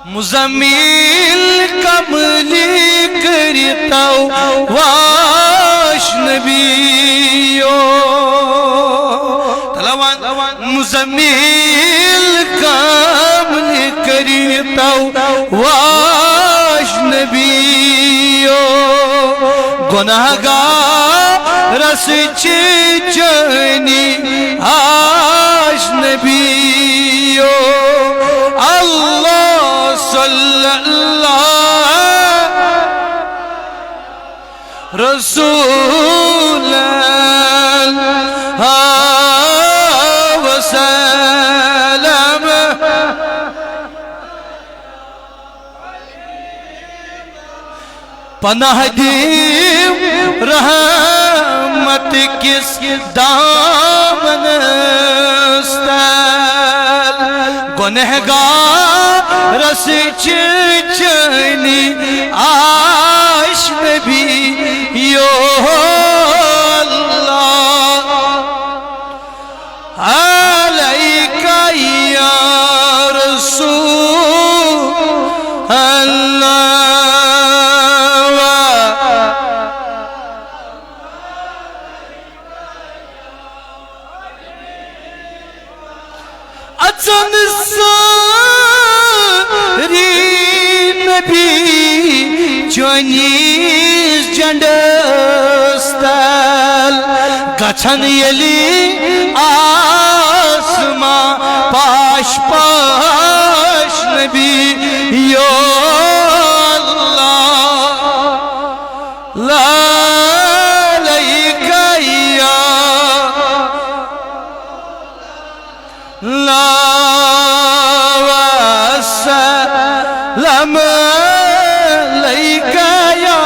مزمل کملی کرتاو واش نبیو تلاوان مزمل کملی کرتاو واش نبیو گناہگار رس چچنی آش نبیو اللہ صلی اللہ رسول اللہ وسلم پناہ دیم رحمت کس دامن استل گنہگار رس چچنی آش نبیو اللہ علیکہ یا رسول اللہ اچھن ساری نبی چونیس جنڈستل گچھن یلی آسمان پاش پاش نبی یو اللہ لائکہ یا لا وسلم علیکہ یا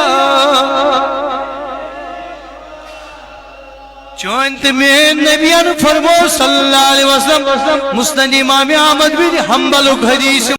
چونت میں نبیان فرمو صلی اللہ علیہ وسلم مسند امام احمد بن حنبل حدیث